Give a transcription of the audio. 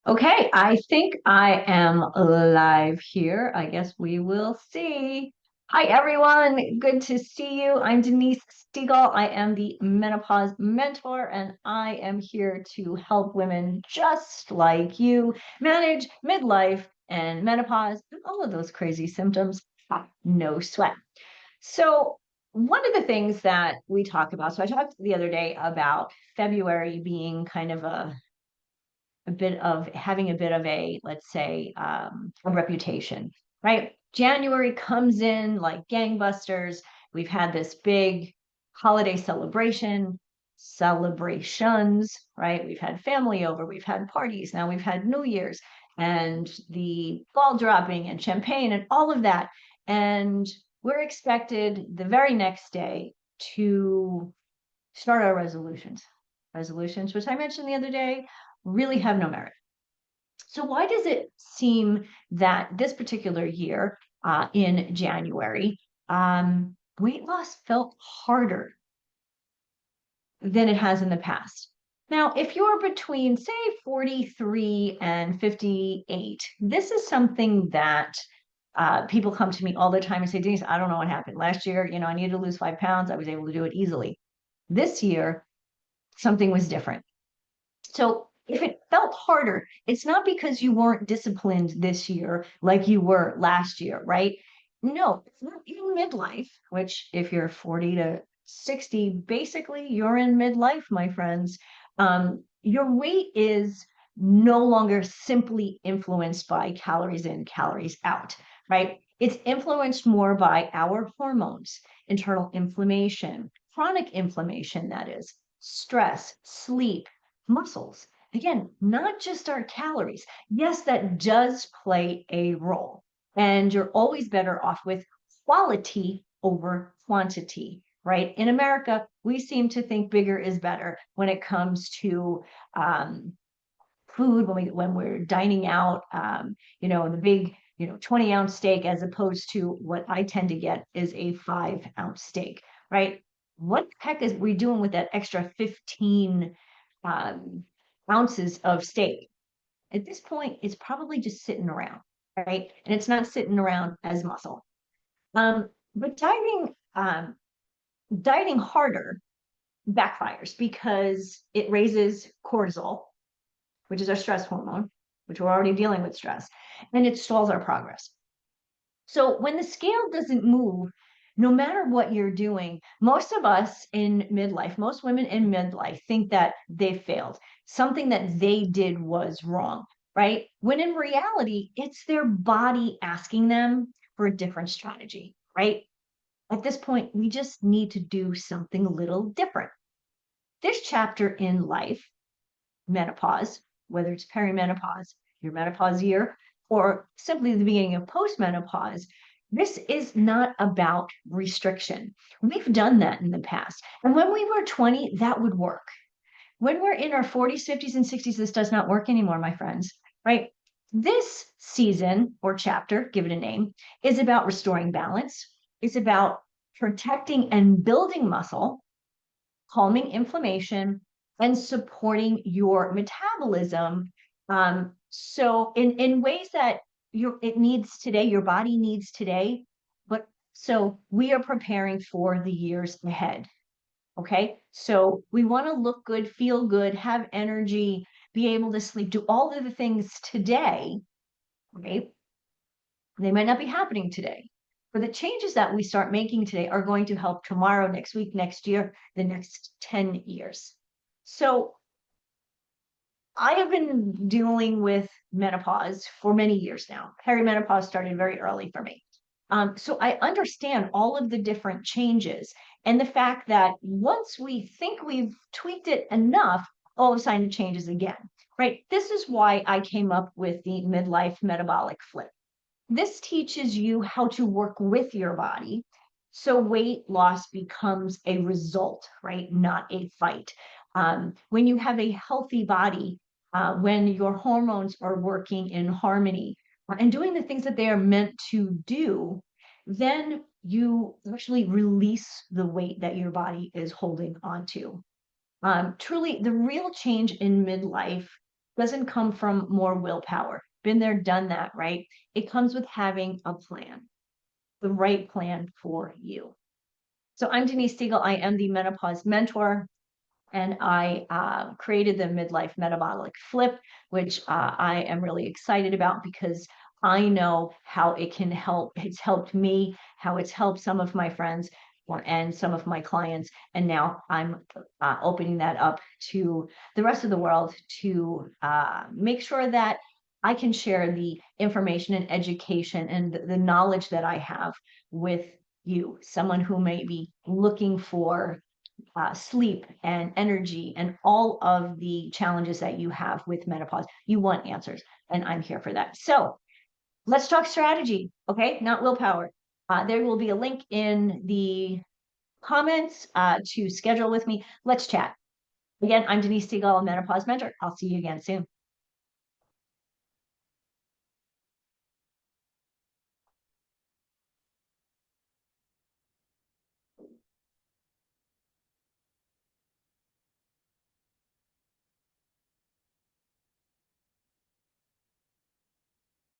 Okay, I think I am live here. I guess we will see. Hi, everyone. Good to see you. I'm Denise Stegall. I am the menopause mentor, and I am here to help women just like you manage midlife and menopause and all of those crazy symptoms. No sweat. So, one of the things that we talk about, so I talked the other day about February being kind of a bit of having a bit of a, let's say, a reputation, right? January comes in like gangbusters. We've had this big holiday celebrations, right? We've had family over, we've had parties, now we've had New Year's and the ball dropping and champagne and all of that. And we're expected the very next day to start our resolutions. Resolutions, which I mentioned the other day, really have no merit. So, why does it seem that this particular year, in January, weight loss felt harder than it has in the past? Now, if you're between, say, 43 and 58, this is something that people come to me all the time and say, Denise, I don't know what happened. Last year, I needed to lose 5 pounds. I was able to do it easily. This year, something was different. So if it felt harder, it's not because you weren't disciplined this year like you were last year, right? No, it's not in midlife, which if you're 40 to 60, basically you're in midlife, my friends. Your weight is no longer simply influenced by calories in, calories out, right? It's influenced more by our hormones, internal inflammation, chronic inflammation, that is, stress, sleep, muscles. Again, not just our calories. Yes, that does play a role. And you're always better off with quality over quantity, right? In America, we seem to think bigger is better when it comes to food, when we're dining out, the big 20-ounce steak, as opposed to what I tend to get is a 5-ounce steak, right? What the heck is we doing with that extra 15 um, ounces of steak? At this point, it's probably just sitting around, right? And it's not sitting around as muscle. But dieting harder backfires because it raises cortisol, which is our stress hormone, which we're already dealing with stress, and it stalls our progress. So when the scale doesn't move, no matter what you're doing, most of us in midlife, most women in midlife think that they failed. Something that they did was wrong, right? When in reality, it's their body asking them for a different strategy, right? At this point, we just need to do something a little different. This chapter in life, menopause, whether it's perimenopause, your menopause year, or simply the beginning of postmenopause, this is not about restriction. We've done that in the past. And when we were 20, that would work. When we're in our 40s, 50s, and 60s, this does not work anymore, my friends, right? This season or chapter, give it a name, is about restoring balance. It's about protecting and building muscle, calming inflammation, and supporting your metabolism. So in ways that it needs today, your body needs today, but so we are preparing for the years ahead. Okay. So we want to look good, feel good, have energy, be able to sleep, do all of the things today, right? They might not be happening today, but the changes that we start making today are going to help tomorrow, next week, next year, the next 10 years. So I have been dealing with menopause for many years now. Perimenopause started very early for me. So I understand all of the different changes and the fact that once we think we've tweaked it enough, all of a sudden it changes again, right? This is why I came up with the midlife metabolic flip. This teaches you how to work with your body so weight loss becomes a result, right? Not a fight. When you have a healthy body, when your hormones are working in harmony and doing the things that they are meant to do, then you actually release the weight that your body is holding onto. Truly, the real change in midlife doesn't come from more willpower. Been there, done that, right? It comes with having a plan, the right plan for you. So I'm Denise Stiegel. I am the menopause mentor, and I created the midlife metabolic flip, which I am really excited about because I know how it can help. It's helped me, how it's helped some of my friends and some of my clients. And now I'm opening that up to the rest of the world to make sure that I can share the information and education and the knowledge that I have with you, someone who may be looking for sleep and energy and all of the challenges that you have with menopause. You want answers, and I'm here for that. So let's talk strategy, okay? Not willpower. There will be a link in the comments to schedule with me. Let's chat. Again, I'm Denise Stiegel, menopause mentor. I'll see you again soon.